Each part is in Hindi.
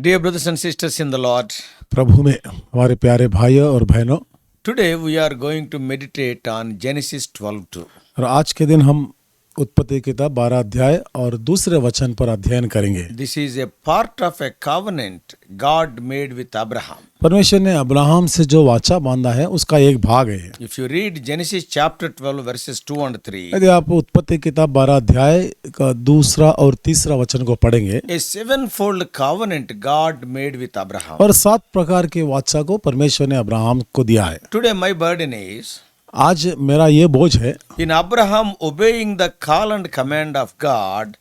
Dear brothers and sisters in the Lord, प्रभु में हमारे प्यारे भाइयों और बहनों, today we are going to meditate on Genesis 12:2. और आज के दिन हम उत्पत्ति किताब 12 अध्याय और दूसरे वचन पर अध्ययन करेंगे। This is a part of a covenant God made with Abraham. परमेश्वर ने अब्राहम से जो वाचा बांधा है उसका एक भाग है। If you read Genesis chapter 12 verses 2 and 3, यदि आप उत्पत्ति किताब 12 अध्याय का दूसरा और तीसरा वचन को पढ़ेंगे, a sevenfold covenant God made with Abraham. और 7 प्रकार के वाचा को परमेश्वर ने अब्राहम को दिया है। Today my burden is, आज मेरा ये बोझ है, in Abraham obeying the call and command of God,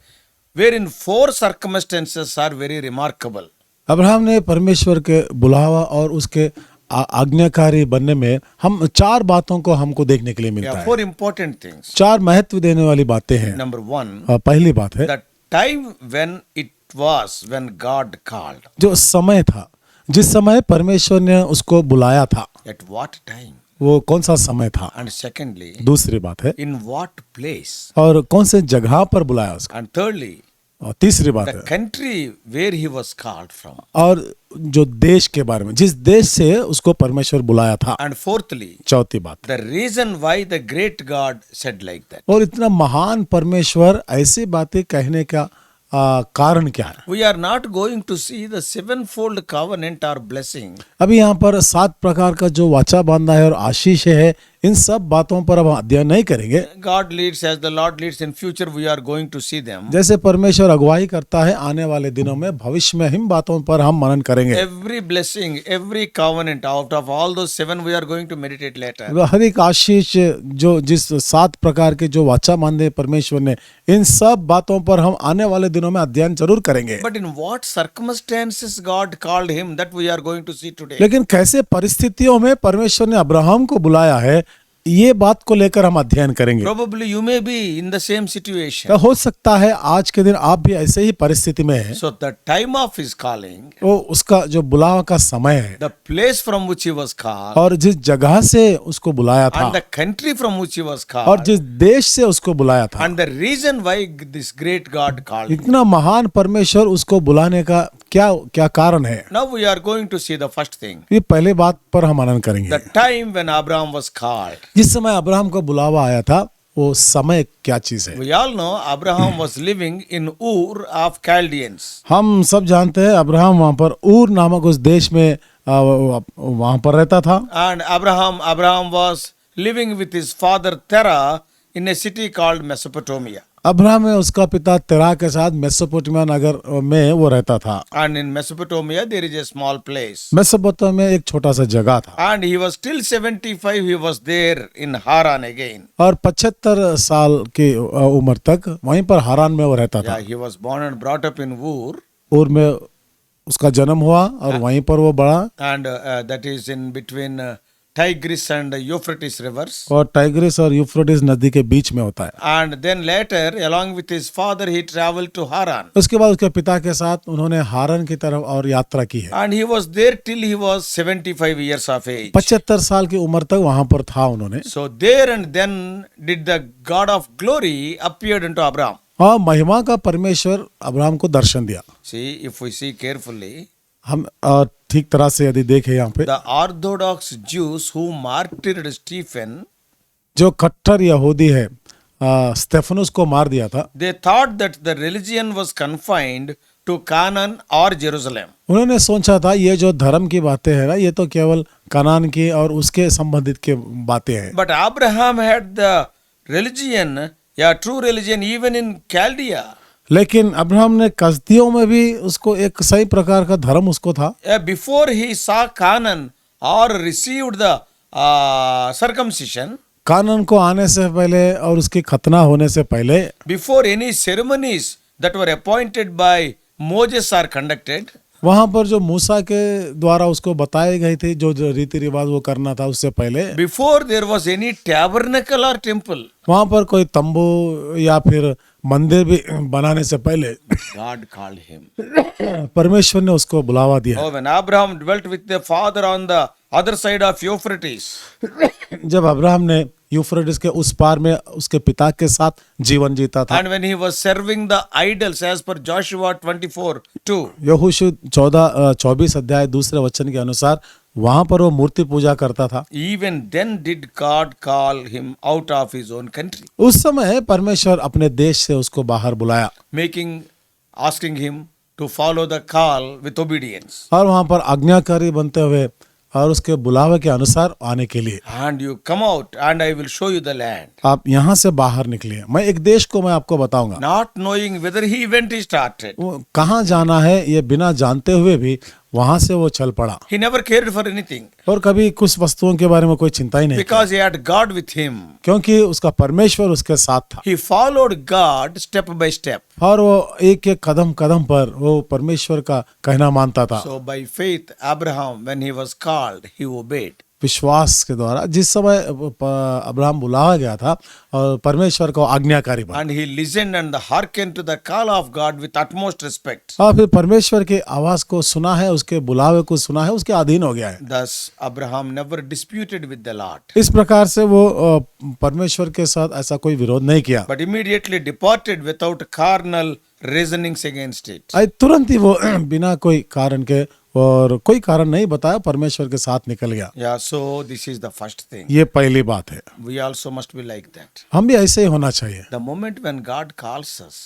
wherein 4 circumstances are very remarkable. Abraham ने परमेश्वर के बुलावा और उसके आज्ञाकारी बनने में हम 4 बातों को हमको देखने के लिए मिलता Yeah, है। 4 important things. 4 महत्व देने वाली बातें हैं। Number 1, पहली बात है, the time when it was when God called. जो समय था, जिस समय परमेश्वर ने उसको बुलाया था, At what time? वो कौन सा समय था। And secondly, दूसरी बात है, in what place? और कौन से जगह पर बुलाया उसको। And thirdly, और तीसरी बात the है, country where he was called from. और जो देश के बारे में, जिस देश से उसको परमेश्वर बुलाया था। And fourthly, चौथी बात, the reason why the great God said like that. और इतना महान परमेश्वर ऐसी बातें कहने का कारण क्या है। We are not going to see the sevenfold covenant or blessing. अभी यहाँ पर 7 प्रकार का जो वाचा बांधा है और आशीष है, इन सब बातों पर हम अध्ययन नहीं करेंगे। God leads as the Lord leads. In future we are going to see them. जैसे परमेश्वर अगुवाई करता है, आने वाले दिनों में भविष्य में इन बातों पर हम मनन करेंगे। Every blessing, every covenant, out of all those 7 we are going to meditate later. हर एक आशीष जो जिस 7 प्रकार के जो वाचा बांधे परमेश्वर ने, इन सब बातों पर हम आने वाले दिनों में अध्ययन जरूर करेंगे। But in what circumstances God called him, that we are going to see today. लेकिन कैसे परिस्थितियों में परमेश्वर ने अब्राहम को बुलाया है, ये बात को लेकर हम अध्ययन करेंगे। Probably you may be in the same situation. क्या हो सकता है आज के दिन आप भी ऐसे ही परिस्थिति में हैं। So the time of his calling, वो उसका जो बुलावा का समय है, the place from which he was called, और जिस जगह से उसको बुलाया था, and the country from which he was और called, जिस देश से उसको बुलाया था, and the reason why this great God called him. इतना महान परमेश्वर उसको बुलाने का क्या क्या कारण है। Now we are going to see the first thing. ये पहले बात पर हम मनन करेंगे। The time when Abraham was called. जिस समय अब्राहम को बुलावा आया था, वो समय क्या चीज है। We all know Abraham was living in Ur of Chaldeans. हम सब जानते हैं अब्राहम वहाँ पर ऊर नामक उस देश में वहाँ पर रहता था। And Abraham was living with his father Terah in a city called Mesopotamia. Abraham में उसका पिता तेरह के साथ मेसोपोटामिया नगर में वो रहता था। And in Mesopotamia there is a small place. Mesopotamia में एक छोटा सा जगह था। And he was till 75 he was there in Haran again. और 75 साल की उम्र तक वहीं पर हारान में वो रहता था। Yeah, he was born and brought up in Ur. ऊर में उसका जन्म हुआ और वहीं पर वो बड़ा। And that is in between Tigris and Euphrates rivers. और टाइग्रिस और यूफ्रेटिस नदी के बीच में होता है। And then later, along with his father, he traveled to Haran. उसके बाद उसके पिता के साथ उन्होंने हारान की तरफ और यात्रा की है। And he was there till he was 75 years of age. 75 साल की उम्र तक वहां पर था उन्होंने। So there and then did the God of glory appeared unto Abraham. और महिमा का परमेश्वर अब्राहम को दर्शन दिया। See, if we see carefully, हम ठीक तरह से यदि देखें यहाँ पे, the Orthodox Jews who martyred Stephen, जो कट्टर यहूदी है स्टेफनुस को मार दिया था, they thought that the religion was confined to Canaan or Jerusalem. उन्होंने सोचा था ये जो धर्म की बातें है ना, ये तो केवल कनान की और उसके संबंधित के बातें हैं। But Abraham had the religion, yeah, true religion even in Chaldea. लेकिन अब्राहम ने कसदियों में भी उसको एक सही प्रकार का धर्म उसको था। Before he saw Canaan or received the circumcision, कानून को आने से पहले और उसकी खतना होने से पहले, before any ceremonies that were appointed by Moses are conducted, वहां पर जो मूसा के द्वारा उसको बताए गए थे जो रीति रिवाज वो करना था, उससे पहले, before there was any tabernacle or temple, वहां पर कोई तंबू या फिर मंदिर भी बनाने से पहले God called him. परमेश्वर ने उसको बुलावा दिया। Oh, when Abraham dwelt with the father on the other side of Euphrates, जब अब्राहम ने यूफ्रेटिस के उस पार में उसके पिता के साथ जीवन जीता था। And when he was serving the idols as per Joshua 24:2, यहोशू 24 अध्याय दूसरे वचन के अनुसार वहां पर वो मूर्ति पूजा करता था। even then did God call him out of his own country, उस समय परमेश्वर अपने देश से उसको बाहर बुलाया asking him to follow the call with obedience. और वहां पर आज्ञाकारी बनते हुए और उसके बुलावे के अनुसार आने के लिए And you come out and I will show you the land. आप यहाँ से बाहर निकलिए, मैं एक देश को मैं आपको बताऊंगा। Not knowing whether he went, he started. वो कहाँ जाना है ये बिना जानते हुए भी वहां से वो चल पड़ा He never cared for anything और कभी कुछ वस्तुओं के बारे में कोई चिंता ही नहीं की, because he had God with him. क्योंकि उसका परमेश्वर उसके साथ था He followed God step by step. और वो एक एक कदम कदम पर वो परमेश्वर का कहना मानता था। So by faith, Abraham, when he was called, he obeyed. विश्वास के द्वारा जिस समय अब्राहम बुलाया गया था और परमेश्वर को आज्ञाकारी बना And he listened and hearkened to the call of God with utmost respect. और फिर परमेश्वर के आवाज को सुना है, उसके बुलावे को सुना है, उसके अधीन हो गया है। Thus, Abraham never disputed with the Lord, इस प्रकार से वो परमेश्वर के साथ ऐसा कोई विरोध नहीं किया, but immediately departed without carnal reasonings against it. तुरंत ही वो बिना कोई कारण के और कोई कारण नहीं बताया परमेश्वर के साथ निकल गया। Yeah, so this is the first thing. ये पहली बात है। We also must be like that. हम भी ऐसे ही होना चाहिए। The moment when God calls us,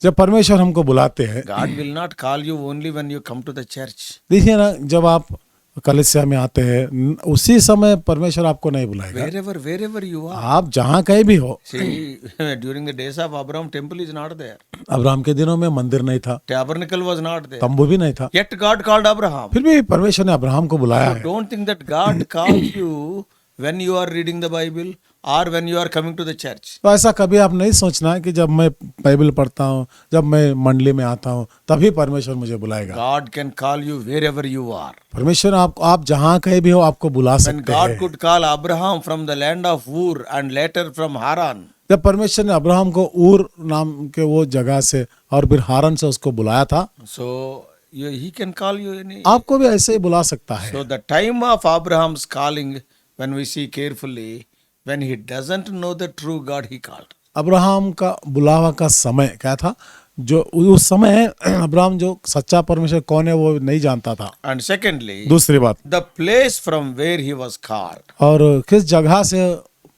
जब परमेश्वर हमको बुलाते हैं, God will not call you only when you come to the church. देखिए ना, जब आप कलीसिया में आते हैं उसी समय परमेश्वर आपको नहीं बुलाएगा। Wherever you are. आप जहाँ कहीं भी हो। See, during the days of Abraham, temple is not there. Abraham के दिनों में मंदिर नहीं था, Tabernacle was not there. तंबू भी नहीं था, Yet God called Abraham. फिर भी परमेश्वर ने अब्राहम को बुलाया है। Don't think that God calls you when you are reading the Bible or when you are coming to the church. तो ऐसा कभी आप नहीं सोचना कि जब मैं बाइबल पढ़ता हूँ, जब मैं मंडली में आता हूँ, तभी परमेश्वर मुझे बुलाएगा। God can call you wherever you are. परमेश्वर आप जहाँ कहीं भी हो आपको बुला When सकते God हैं। could call Abraham from the land of Ur and later from Haran, जब परमेश्वर ने अब्राहम को ऊर नाम के वो जगह से और फिर हारन से उसको बुलाया था, so he can call you any. आपको भी ऐसे ही बुला सकता है। So the time of Abraham's calling, when we see carefully, when he doesn't know the true God, he called. Abraham का बुलावा का समय क्या था? जो उस समय अब्राहम जो सच्चा परमेश्वर कौन है वो नहीं जानता था। And secondly, दूसरी बात, the place from where he was called. और किस जगह से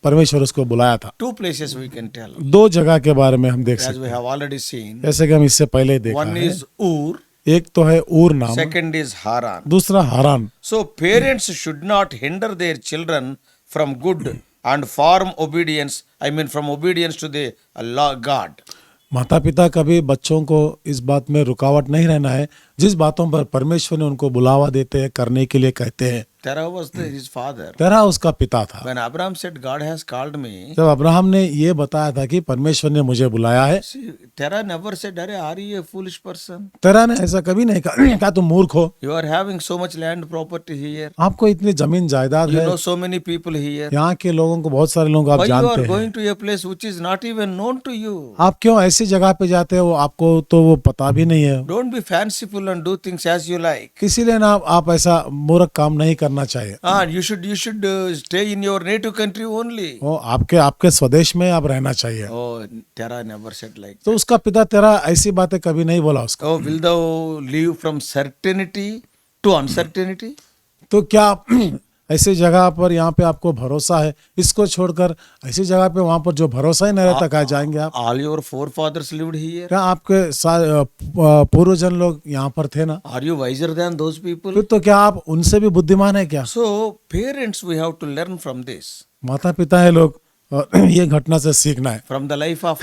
परमेश्वर उसको बुलाया था। Two places we can tell. दो जगह के बारे में हम देख As सकते we हैं, have already seen. जैसे कि हम इससे पहले ही देखा One है। is Ur, एक तो है ऊर नाम, second is Haran. दूसरा हारान। So parents should not hinder their children from good and firm obedience. I mean from obedience to the Allah God. माता पिता कभी बच्चों को इस बात में रुकावट नहीं रहना है जिस बातों पर परमेश्वर ने उनको बुलावा देते हैं, करने के लिए कहते हैं। Terah was his father. तेरह उसका पिता था। When Abraham said, God has called me, जब अब्राहम ने ये बताया था कि परमेश्वर ने मुझे बुलाया है, see, Terah never said, Arey, are you a foolish person? तेरह ने ऐसा कभी नहीं कहा क्या तुम मूर्ख हो, You are having so much land property here. आपको इतनी जमीन जायदाद You है, know so many people here. यहाँ के लोगों को बहुत सारे लोग आप Why you जानते are going हैं, to a place which is not even known to you? आप क्यों ऐसी जगह पे जाते हो, आपको तो वो पता भी नहीं है। Don't be fanciful and do things as you like. इसीलिए ना आप ऐसा मूर्ख काम नहीं करना चाहिए। You should stay in your native country only. वो आपके स्वदेश में आप रहना चाहिए। Oh, Terah never said like तो उसका पिता तेरा ऐसी बातें कभी नहीं बोला उसको। Oh, will thou live from certainty to uncertainty? तो क्या ऐसी जगह पर यहाँ पे आपको भरोसा है, इसको छोड़कर ऐसी जगह पे वहां पर जो भरोसा ही नहीं रहता कहाँ जाएंगे आप? All your forefathers lived here. क्या आपके पूर्वजन लोग यहाँ पर थे ना? Are you wiser than those people? फिर तो क्या आप उनसे भी बुद्धिमान है क्या? So, parents, we have to learn from this. माता पिता है लोग, ये घटना से सीखना है, From the life of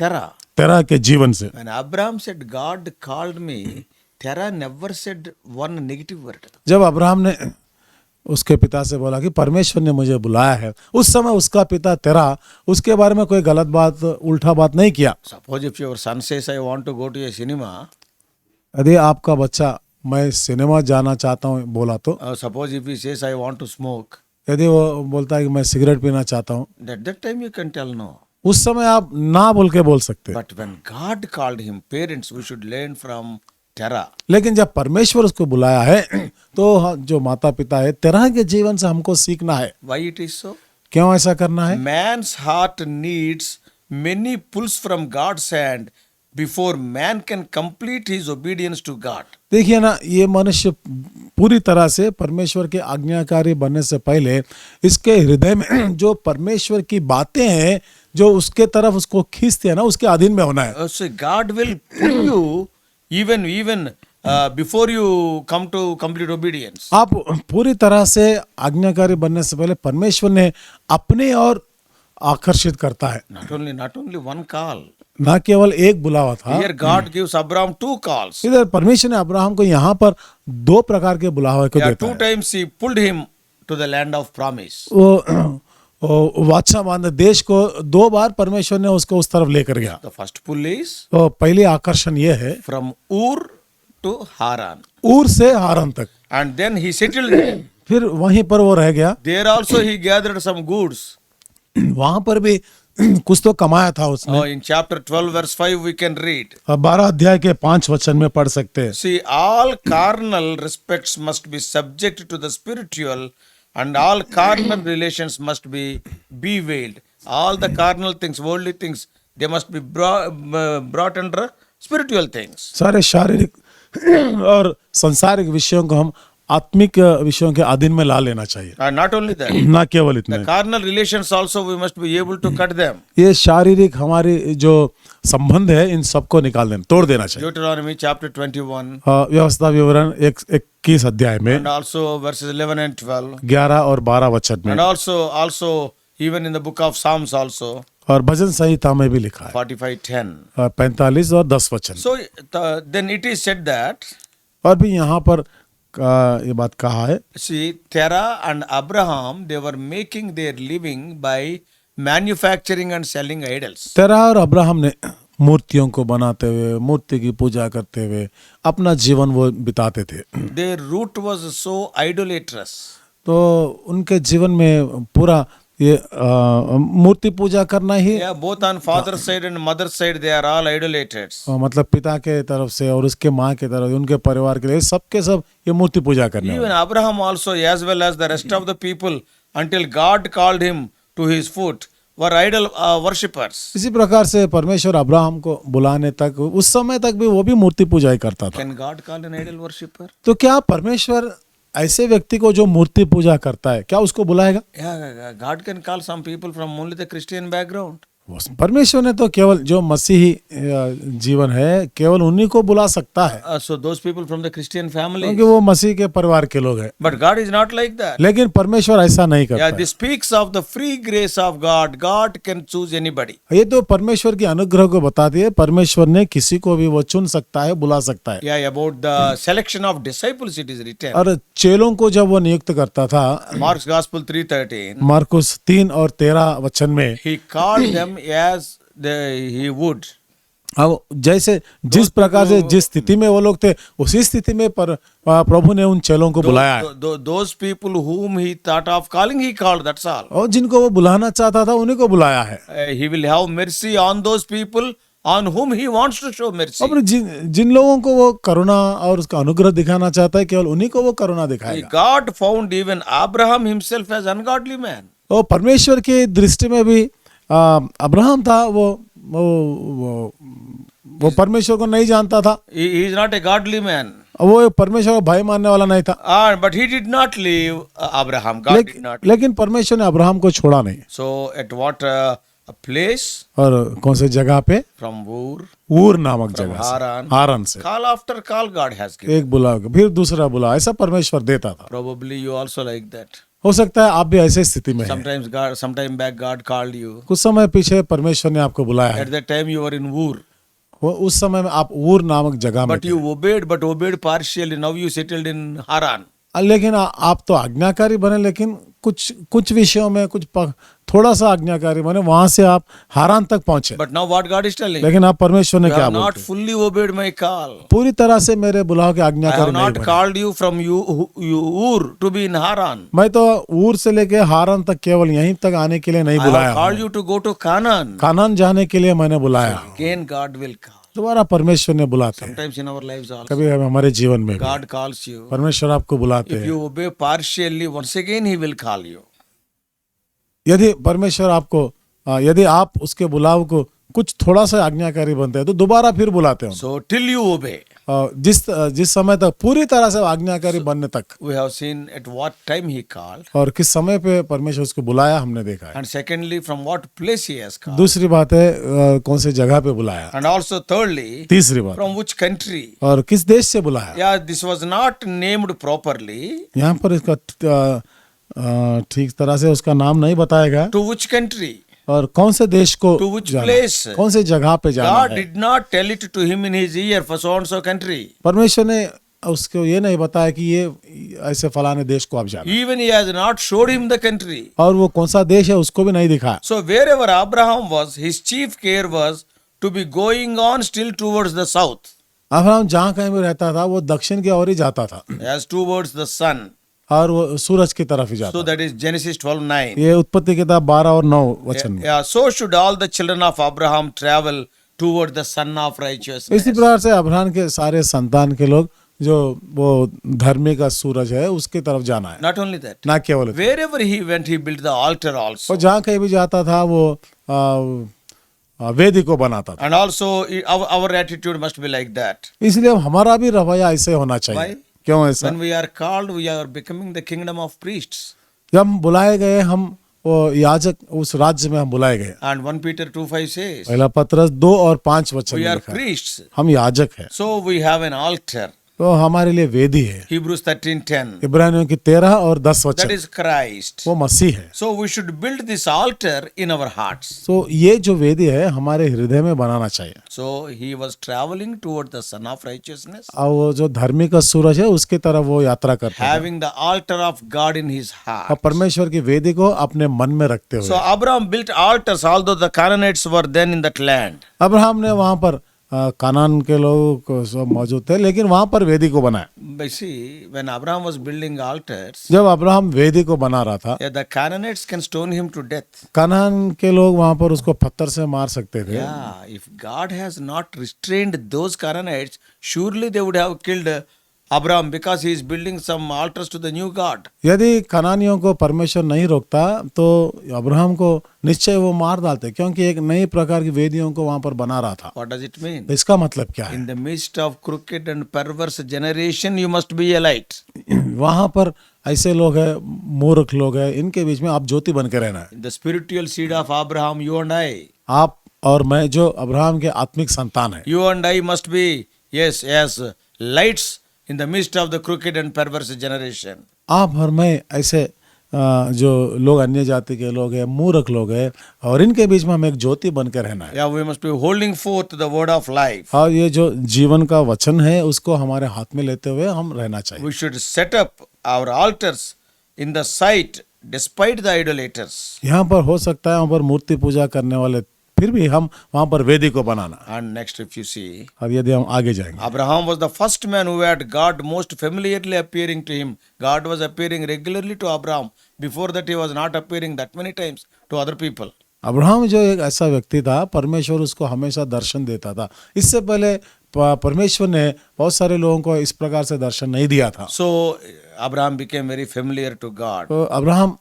Terah. तेरा के जीवन से। When Abraham said, God called me, Terah never said one negative word. जब अब्राहम ने उसके पिता से बोला कि परमेश्वर ने मुझे बुलाया है, उस समय उसका पिता तेरा उसके बारे में कोई गलत बात, उल्टा बात नहीं किया। Suppose if your son says, I want to go to a cinema. यदि आपका बच्चा मैं सिनेमा जाना चाहता हूँ बोला तो, Suppose if he says, I want to smoke. यदि वो बोलता है कि मैं सिगरेट पीना चाहता हूँ, At that time you can tell no. उस समय आप ना बोल के बोल सकते। But when God called him, parents, we should learn from Terah. लेकिन जब परमेश्वर उसको बुलाया है तो जो माता पिता है तेरह के जीवन से हमको सीखना है। Why it is so? क्यों ऐसा करना है? Man's heart needs many pulls from God's hand before man can complete his obedience to God. देखिए ना, ये मनुष्य पूरी तरह से परमेश्वर के आज्ञाकारी बनने से पहले इसके हृदय में जो परमेश्वर की बातें हैं जो उसके तरफ उसको खींचते हैं ना, उसके अधीन में होना है। So God will pull you even before you come to complete obedience. आप पूरी तरह से आज्ञाकारी बनने से पहले परमेश्वर ने अपने और आकर्षित करता है। Not only one call. ना केवल एक बुलावा था, Here God gives Abraham 2 calls. इधर परमेश्वर ने अब्राहम को यहाँ पर 2 प्रकार के बुलावे को Yeah, देता 2 है। times he pulled him to the land of promise. वो वाचा बांध देश को 2 बार परमेश्वर ने उसको उस तरफ लेकर गया। The first pull is तो पहले आकर्षण ये है from Ur to Haran. ऊर से हारन तक, And then he settled there. फिर वहीं पर वो रह गया। There also he gathered some goods. वहां पर भी कुछ तो कमाया था उसने। Oh, in chapter 12 verse 5 we can read. 12 अध्याय के 5 वचन में पढ़ सकते हैं। See, all carnal respects must be subject to the spiritual, and all carnal relations must be bewailed. All the carnal things, worldly things, they must be brought under spiritual things. सारे शारीरिक और सांसारिक विषयों को हम आत्मिक विषयों के अधीन में ला लेना चाहिए। And not only that, ना केवल इतने, the carnal relations also we must be able to cut them. ये शारीरिक हमारी जो संबंध है इन सबको निकाल देना, तोड़ देना चाहिए। Deuteronomy chapter 21 व्यवस्था विवरण 21 अध्याय में and also verses 11 and 12 11 और 12 वचन में, and also even in the book of Psalms also और भजन संहिता में भी लिखा है 45:10. 45 और 10 वचन। So then it is said that, और भी यहाँ पर ये बात कहा है, see, Terah and Abraham, they were making their living by manufacturing and selling idols. तेरा और अब्राहम ने मूर्तियों को बनाते हुए, मूर्ति की पूजा करते हुए अपना जीवन वो बिताते थे। Their root was so idolatrous. तो उनके जीवन में पूरा ये मूर्ति पूजा करना ही, Yeah, both on father's side and mother's side, they are all idolaters. मतलब पिता के तरफ से और उसके माँ के तरफ, उनके परिवार के लिए सबके सब ये मूर्ति पूजा करने Even Abraham also, as well as the rest of the people, until God called him to his foot, were idol worshippers. इसी प्रकार से परमेश्वर अब्राहम को बुलाने तक, उस समय तक भी वो भी मूर्ति पूजा ही करता था। Can God call an idol worshipper? तो क्या परमेश्वर ऐसे व्यक्ति को जो मूर्ति पूजा करता है क्या उसको बुलाएगा? Yeah, God can call some people from only the Christian background. परमेश्वर ने तो केवल जो मसीही जीवन है केवल उन्हीं को बुला सकता है, So those people from the Christian family. क्योंकि वो मसीह के परिवार के लोग हैं। But God is not like that. लेकिन परमेश्वर ऐसा नहीं करता Yeah, this speaks of the free grace of God. God can choose anybody. है। ये तो परमेश्वर की अनुग्रह को बताती है, परमेश्वर ने किसी को भी वो चुन सकता है, बुला सकता है। Yeah, about the selection of disciples it is written. और चेलों को जब वो नियुक्त करता था, Mark's Gospel 3:13. मार्कुस 3 और 13 वचन में, He called them as he would. अब जैसे जिस प्रकार से जिस स्थिति में वो लोग थे उसी स्थिति में प्रभु ने उन चेलों को बुलाया है। Those people whom he thought of calling, he called. That's all. और जिनको वो बुलाना चाहता था उन्हीं को बुलाया है। He will have mercy on those people on whom he wants to show mercy. और जिन लोगों को वो करुणा और उसका अनुग्रह दिखाना चाहता है केवल उन्हीं को वो करुणा दिखाएगा। God found even Abraham himself as ungodly man. और परमेश्वर की दृष्टि में भी अब्राहम था, वो परमेश्वर को नहीं जानता था, He is not a godly man. वो परमेश्वर का भय मानने वाला नहीं था। But he did not leave Abraham. God did not. लेकिन परमेश्वर ने अब्राहम को छोड़ा नहीं। So at what a place? और कौन से जगह पे? From Ur. ऊर नामक जगह से, Haran. हारन से। Call after call God has given. एक बुला फिर दूसरा बुला, ऐसा परमेश्वर देता था। Probably you also like that. हो सकता है आप भी ऐसे स्थिति में हैं। Sometime back God called you. कुछ समय पीछे परमेश्वर ने आपको बुलाया है। At that time you were in Ur. वो उस समय में आप ऊर नामक जगह में But you obeyed partially. Now you settled in Haran. लेकिन आप तो आज्ञाकारी बने, लेकिन कुछ विषयों में थोड़ा सा आज्ञाकारी बने, वहां से आप हारान तक पहुंचे। But now what God is telling? लेकिन आप परमेश्वर ने You क्या have not बोलते? fully obeyed my call. पूरी तरह से मेरे बुलाव के I आज्ञाकारी have नहीं not बने। called you from Ur to be in Haran. मैं तो ऊर से लेके हारान तक केवल यहीं तक आने के लिए नहीं I have बुलाया, called you to go to Canaan. कानान जाने के लिए मैंने बुलाया। Again God will call. दोबारा परमेश्वर ने बुलाते हैं, Sometimes in our lives also. कभी हमारे जीवन में भी God calls you. परमेश्वर आपको बुलाते If हैं। you obey partially, once again He will call you. यदि परमेश्वर आपको यदि आप उसके बुलाव को कुछ थोड़ा सा आज्ञाकारी बनते हैं तो दोबारा फिर बुलाते हैं। So till you obey. जिस समय तक पूरी तरह से आज्ञाकारी बनने तक, We have seen at what time he called. और किस समय पे परमेश्वर उसको बुलाया हमने देखा है। And secondly, from what place he has called. दूसरी बात है कौन से जगह पे बुलाया। And also thirdly, तीसरी बात, from which country. और किस देश से बुलाया। Yeah, this was not named properly. यहाँ पर इसका ठीक तरह से उसका नाम नहीं बताएगा, To which country? और कौन से देश को To which जाना, place? कौन से जगह पे जाना God है। did not tell it to him in his ear for so and so country. परमेश्वर ने उसको ये नहीं बताया कि ये ऐसे फलाने देश को आप जाना, Even he has not showed him the country. और वो कौन सा देश है उसको भी नहीं दिखाया। So wherever Abraham was, his chief care was to be going on still towards the south, Abraham जहाँ कहीं भी रहता था वो दक्षिण की ओर ही जाता था, as towards the sun. और वो सूरज की तरफ ही जाता So that is Genesis 12:9. था। ये उत्पत्ति किताब 12 और 9 वचन में। Yeah, so should all the children of Abraham travel toward the sun of righteousness. इसी प्रकार से अब्राहम के सारे संतान के लोग जो वो धर्मी का सूरज है उसकी तरफ जाना है, Not only that, ना केवल। wherever he went, he built the altar also. और जहाँ कहीं भी जाता था वो वेदी को बनाता था। And also, our attitude must be like that. इसलिए हमारा भी रवैया ऐसे होना चाहिए। Why? क्यों ऐसा? When we are called, we are becoming the kingdom of priests. जब हम बुलाए गए, हम वो याजक उस राज्य में हम बुलाए गए। And 1 Peter 2:5 says, पहला पत्रस 2 और 5 वचन we में are लिखा है, priests. हम याजक हैं, So we have an altar. तो हमारे लिए वेदी है। Hebrews 13:10. इब्रानियों की 13 और 10 That वचन, is Christ. वो मसीह है। So we should build this altar in our hearts. तो ये जो वेदी है हमारे हृदय में बनाना चाहिए। So he was traveling toward the sun of righteousness, और वो जो धर्मी का सूरज है उसकी तरफ वो यात्रा करता है, having the altar of God in his और heart. परमेश्वर की वेदी को अपने मन में रखते So हुए। Abraham built altars, although the Canaanites were then in that land. Abraham ने वहां पर कानान के लोग सब मौजूद थे, लेकिन वहां पर वेदी को बनाया। But see, when Abraham was building altars, जब अब्राहम वेदी को बना रहा था, the Canaanites can stone him to death. कानान के लोग वहां पर उसको पत्थर से मार सकते थे। Yeah, if God has not restrained those Canaanites, surely they would have killed Abraham because he is building some altars to the new God. यदि कनानियों को परमेश्वर नहीं रोकता तो अब्राहम को निश्चय वो मार डालते, क्योंकि एक नई प्रकार की वेदियों को वहां पर बना रहा था। What does it mean? तो इसका मतलब क्या है? In the midst of crooked and perverse generation, you must be a light. वहां पर ऐसे लोग हैं, मूर्ख लोग हैं, इनके बीच में आप ज्योति बन के रहना है। The spiritual seed of Abraham, you and I. आप और मैं जो अब्राहम के आत्मिक संतान है, You and I must be, yes, as lights in the midst of the crooked and perverse generation. आप और मैं ऐसे जो लोग अन्य जाति के लोग हैं, मूर्ख लोग हैं, और इनके बीच में हमें एक ज्योति बन के रहना है। Yeah, we must be holding forth the word of life. और ये जो जीवन का वचन है उसको हमारे हाथ में लेते हुए हम रहना चाहिए। We should set up our altars in the sight despite the idolaters. यहाँ पर हो सकता है वहाँ पर मूर्ति पूजा करने वाले, फिर भी हम वहाँ पर वेदी को बनाना। And next, if you see, और यदि हम आगे जाएंगे, Abraham was the first man who had God most familiarly appearing to him. God was appearing regularly to Abraham. Before that, he was not appearing that many times to other people. Abraham जो एक ऐसा व्यक्ति था, परमेश्वर उसको हमेशा दर्शन देता था। इससे पहले परमेश्वर ने बहुत सारे लोगों को इस प्रकार से दर्शन नहीं दिया था। So Abraham became very familiar to God. तो अब्राहम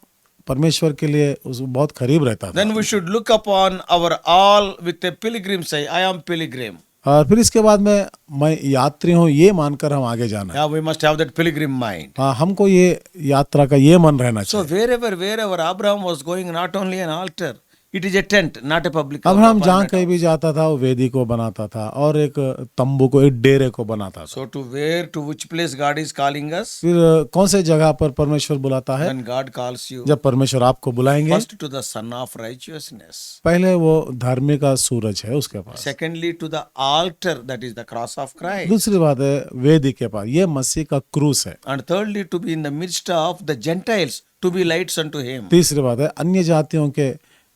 परमेश्वर के लिए उस बहुत करीब रहता था। Then we should look upon our all with a pilgrim say, I am pilgrim. और फिर इसके बाद में मैं यात्री हूँ ये मानकर हम आगे जाना है। Yeah, we must have that pilgrim mind. हाँ, हमको ये यात्रा का ये मन रहना So चाहिए। wherever Abraham was going, not only an altar, it is a tent, not a public. Abraham जहाँ apartment कहीं भी house. जाता था वो वेदी को बनाता था और एक तंबू को, एक डेरे को बनाता था। So to which place God is calling us? फिर कौन से जगह पर परमेश्वर बुलाता है? When God calls you, जब परमेश्वर आपको बुलाएंगे, first to the sun of righteousness. पहले वो धर्मी का सूरज है उसके पास, Secondly, to the altar, that is the cross of Christ. दूसरी बात है वेदी के पास, ये मसीह का क्रूस है। And thirdly, to be in the midst of the Gentiles, to be lights unto him. तीसरी बात है अन्य जातियों के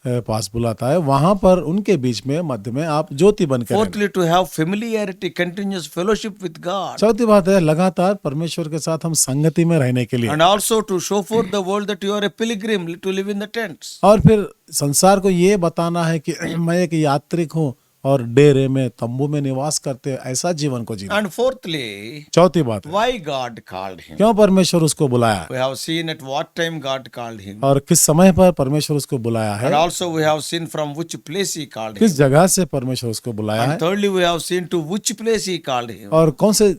पास बुलाता है, वहां पर उनके बीच में मध्य में आप ज्योति बन के रहना। Fourthly, to have familiarity, continuous fellowship with God. चौथी बात है लगातार परमेश्वर के साथ हम संगति में रहने के लिए, And also to show forth the world that you are a pilgrim to live in the tents. और फिर संसार को ये बताना है कि मैं एक यात्रिक हूँ और डेरे में तंबू में निवास करते ऐसा जीवन को जीना। And fourthly, चौथी बात है, why God called him? क्यों परमेश्वर उसको बुलाया We have seen at what time God called him. और किस समय पर परमेश्वर उसको बुलाया है, And also we have seen from which place he called him. किस जगह से परमेश्वर उसको बुलाया है, And thirdly, we have seen to which place he called him. और कौन से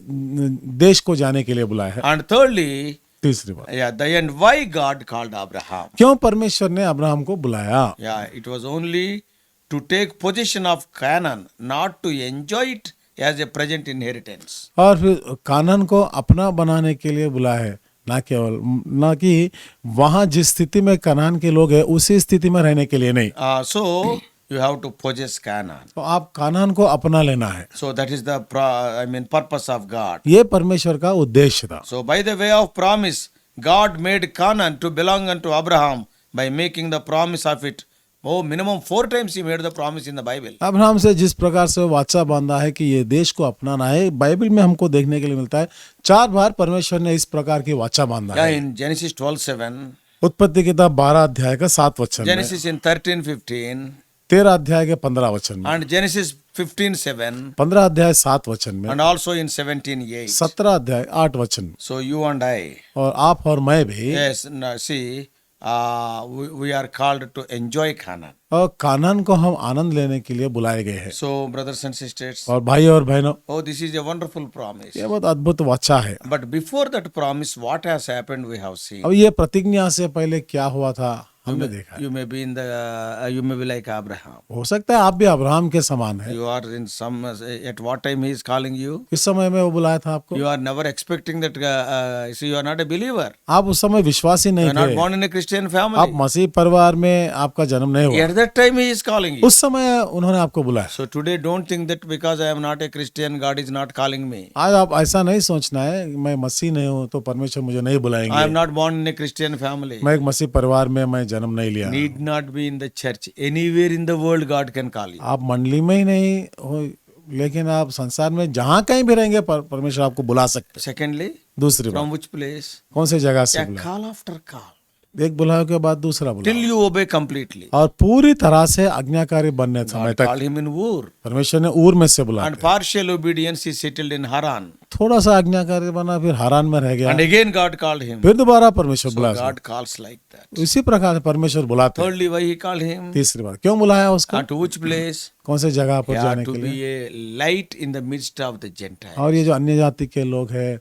देश को जाने के लिए बुलाया है। And thirdly, तीसरी बात, the end, why God called Abraham. क्यों परमेश्वर ने अब्राहम को बुलाया। It was only to take possession of Canaan, not to enjoy it as a present inheritance. और फिर कानान को अपना बनाने के लिए बुलाया है, ना कि वहां जिस स्थिति में कनान के लोग हैं उसी स्थिति में रहने के लिए नहीं। So you have to possess Canaan. तो आप कानान को अपना लेना है, So that is the purpose of God. ये परमेश्वर का उद्देश्य था। So by the way of promise, God made Canaan to belong unto Abraham by making the promise of it. Minimum 4 times he made the promise in the Bible. Abraham से जिस प्रकार से वाचा बांधा है कि ये देश को अपनाना है, बाइबल में हमको देखने के लिए मिलता है 4 बार परमेश्वर ने इस प्रकार की वाचा बांधा है। In Genesis 12:7, उत्पत्ति किताब 12 अध्याय का 7 वचन में, Genesis in 13:15, 13 अध्याय के 15 वचन में, and Genesis 15:7, 15 अध्याय 7 वचन में, and also in 17:8. 17 अध्याय 8 वचन में। So you and I, और आप और मैं भी, yes, see, we are called to enjoy Canaan. और कानान को हम आनंद लेने के लिए बुलाए गए हैं। So brothers and sisters, और भाई और बहनों, this is a wonderful promise. ये बहुत अद्भुत वाचा है। But before that promise, what has happened we have seen. अब ये प्रतिज्ञा से पहले क्या हुआ था हमने देखा है। You may be you may be like Abraham. हो सकता है आप भी अब्राहम के समान है। You are in some, at what time he is calling you? किस समय में वो बुलाया था आपको? You are never expecting that, see, you are not a believer. आप उस समय विश्वासी You नहीं are not थे, born in a Christian आप family. मसीह परिवार में आपका जन्म नहीं हुआ। At that time he is calling you. उस समय उन्होंने आपको बुलाया। So today don't think that because I am not a Christian, God is not calling me. आज आप ऐसा नहीं सोचना है मैं मसीह नहीं हूँ तो परमेश्वर मुझे नहीं I बुलाएंगे। am not born in a Christian family. मैं एक मसीह परिवार में मैं जन्म नहीं लिया। Need not be in the church. Anywhere in the world God can call you. आप मंडली में ही नहीं हो, लेकिन आप संसार में जहाँ कहीं भी रहेंगे परमेश्वर आपको बुला सकते हैं। Secondly, दूसरी बात, from which place? कौन से जगह से A बुलाया? call after call. एक बुलाओ के बाद दूसरा Till बुलाओ, you obey completely. और पूरी तरह से आज्ञाकारी बनने समय God तक called him in Ur. परमेश्वर ने ऊर में से बुलाया। And partial obedience he settled in Haran. थोड़ा सा आज्ञाकारी बना, फिर हारान में रह गया, And again God called him. फिर दोबारा परमेश्वर So बुलाया। God calls like that. इसी प्रकार से परमेश्वर बुलाते हैं। Thirdly, why he called him? तीसरी बात, क्यों बुलाया उसको? And to which place? कौन से जगह पर He जाने had to के लिए? be a light in the midst of the Gentiles. और ये जो अन्य जाति के लोग हैं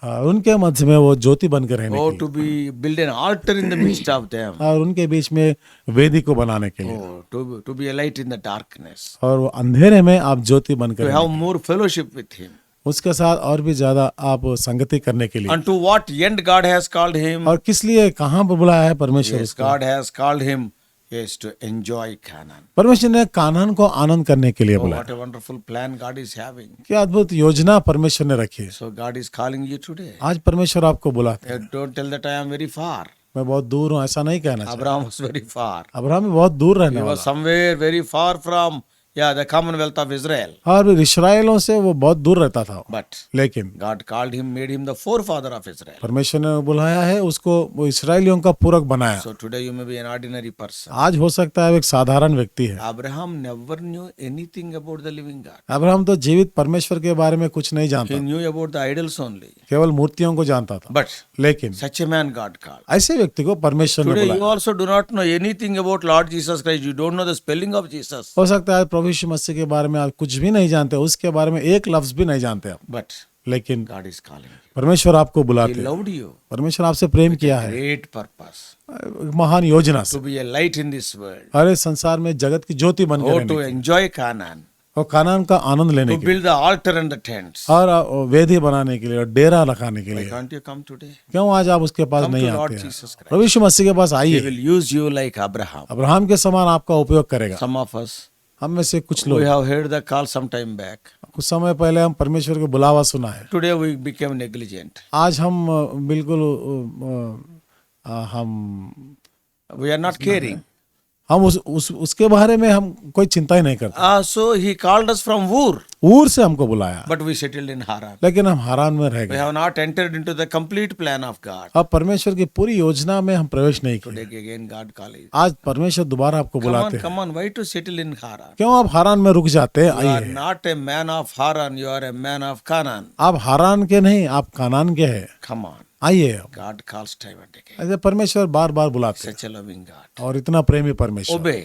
उनके मध्य में वो ज्योति बनकर रहने Oh, के to be build an altar in the midst of them. लिए, और उनके बीच में वेदी को बनाने के लिए, Oh, to be a light in the darkness. और वो अंधेरे में आप ज्योति बनकर To रहें। have more fellowship with him. उसके साथ और भी ज्यादा आप संगति करने के लिए। And to what end God has called him? और किस लिए कहाँ पर बुलाया है परमेश्वर Yes, उसको? God has called him, yes, to enjoy Canaan. परमेश्वर ने कानान को आनंद करने के लिए Oh, बुलाया। what a wonderful plan God is having. क्या अद्भुत योजना परमेश्वर ने रखी है। So God is calling you today. आज परमेश्वर आपको बुलाते हैं। Don't tell that I am very far. मैं बहुत दूर हूँ ऐसा नहीं कहना चाहिए। Abraham was very far. Abraham बहुत दूर रहने He was वाला, somewhere very far from, the Commonwealth of Israel. और इस्राएलों से वो बहुत दूर रहता था, But लेकिन God called him, made him the forefather of Israel. परमेश्वर ने बुलाया है उसको, वो इसराइलियों का पूरक बनाया। So today you may be an ordinary person. आज हो सकता है वो एक साधारण व्यक्ति है। Abraham never knew anything about the living God. Abraham तो जीवित परमेश्वर के बारे में कुछ नहीं जानता, He knew about the idols only. केवल मूर्तियों को जानता था। But लेकिन such a man God called. ऐसे व्यक्ति को परमेश्वर ने Today you बुलाया। also do not know anything about Lord Jesus Christ. You don't know the spelling of Jesus. हो सकता है प्रभु यीशु मसीह के बारे में आप कुछ भी नहीं जानते, उसके बारे में एक लफ्ज भी नहीं जानते आप, But लेकिन God is calling you. परमेश्वर आपको He बुलाते हैं। loved you. परमेश्वर आपसे प्रेम किया है Great purpose. महान योजना से, To be a light in this world. अरे संसार में जगत की ज्योति बनकर Oh, रहने to की, enjoy Canaan. और कानान का आनंद लेने To के लिए, build the altar and the tents. और वेदी बनाने के लिए, और डेरा रखाने के Why लिए। can't you come today? क्यों आज आप उसके पास Come नहीं to Lord आते हैं? Jesus Christ. प्रभु यीशु मसीह के पास He आइए, will use you like Abraham. Abraham के समान आपका उपयोग करेगा। Some of us, हम में से कुछ we लोग, have heard the call some time back. कुछ समय पहले हम परमेश्वर को बुलावा सुना है, Today we became negligent. आज हम बिल्कुल हम We are not caring. हम उसके बारे में हम कोई चिंता ही नहीं करते। So he called us from Ur, ऊर से हमको बुलाया, but we settled in Haran. लेकिन हम हारान में रह We गए। have not entered into the complete plan of God. अब परमेश्वर की पूरी योजना में हम प्रवेश नहीं किए। Today again God calls. आज परमेश्वर दोबारा आपको बुलाते हैं। Come on, why to settle in Haran? क्यों आप हारान में रुक जाते हैं? You are आइए, not a man of Haran, you are a man of Canaan. आप हारान के नहीं, आप कानान के हैं। Come on. आइए, God calls time and again. ऐसे परमेश्वर बार बार बुलाते हैं Such a loving God. और इतना प्रेमी परमेश्वर, Obey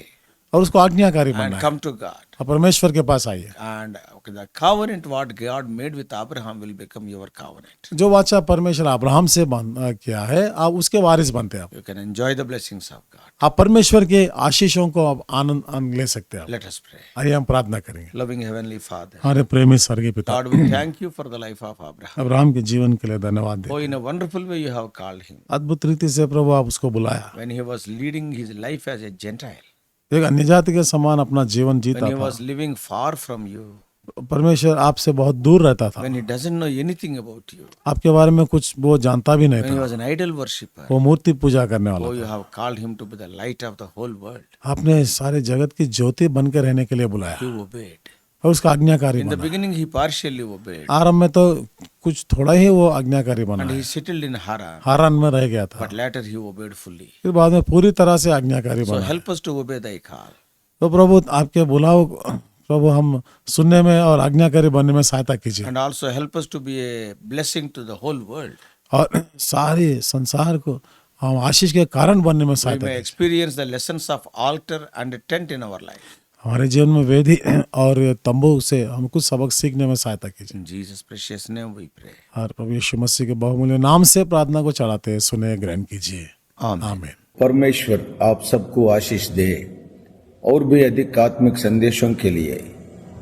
और उसको आज्ञाकारी बनना and है come to God. और परमेश्वर के पास आइए। And the covenant what God made with Abraham will become your covenant. जो वाचा परमेश्वर अब्राहम से किया है, आप उसके वारिस बनते हैं। You can enjoy the blessings of God. आप परमेश्वर के आशीषों को आप आनंद ले सकते हैं। Let us pray. आइए हम प्रार्थना करेंगे। Loving Heavenly Father, हमारे प्रेमी स्वर्गीय पिता, God, we thank you for the life of Abraham. Abraham के जीवन के लिए धन्यवाद Oh, they. in a wonderful way you have called him. अद्भुत रीति से प्रभु आप उसको बुलाया। When he was leading his life as a Gentile, एक अन्य जाति के समान अपना जीवन जीता when he था। was living far from you, परमेश्वर आपसे बहुत दूर रहता था। when he doesn't know anything about you, आपके बारे में कुछ वो जानता भी नहीं when he था। was an idol worshipper, वो मूर्ति पूजा करने वाला oh, था। you have called him to be the light of the whole world. आपने सारे जगत की ज्योति बन के रहने के लिए बुलाया He obeyed. और उसका आज्ञाकारी In the बना। beginning, he partially obeyed, आरंभ में तो कुछ थोड़ा ही वो आज्ञाकारी बना and है। he settled in Haran. हारान में रह गया था, But later he obeyed fully. फिर बाद में पूरी तरह से आज्ञाकारी So बना। help us to obey thy call. तो प्रभु आपके बुलाव प्रभु हम सुनने में और आज्ञाकारी बनने में सहायता कीजिए, And also help us to be a blessing to the whole world. और सारे संसार को हम आशीष के कारण बनने में We सहायता may कीजिए। experience the lessons of altar and a tent in our life. हमारे जीवन में वेदी और तंबू से हम कुछ सबक सीखने में सहायता कीजिए। In Jesus' precious name we pray. और प्रभु यीशु मसीह के बहुमूल्य नाम से प्रार्थना को चढ़ाते हैं, सुने ग्रहण कीजिए। Amen. आमीन। परमेश्वर आप सबको आशीष दे। और भी अधिक आत्मिक संदेशों के लिए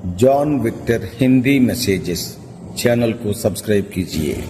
John Victor Hindi messages channel को सब्सक्राइब कीजिए।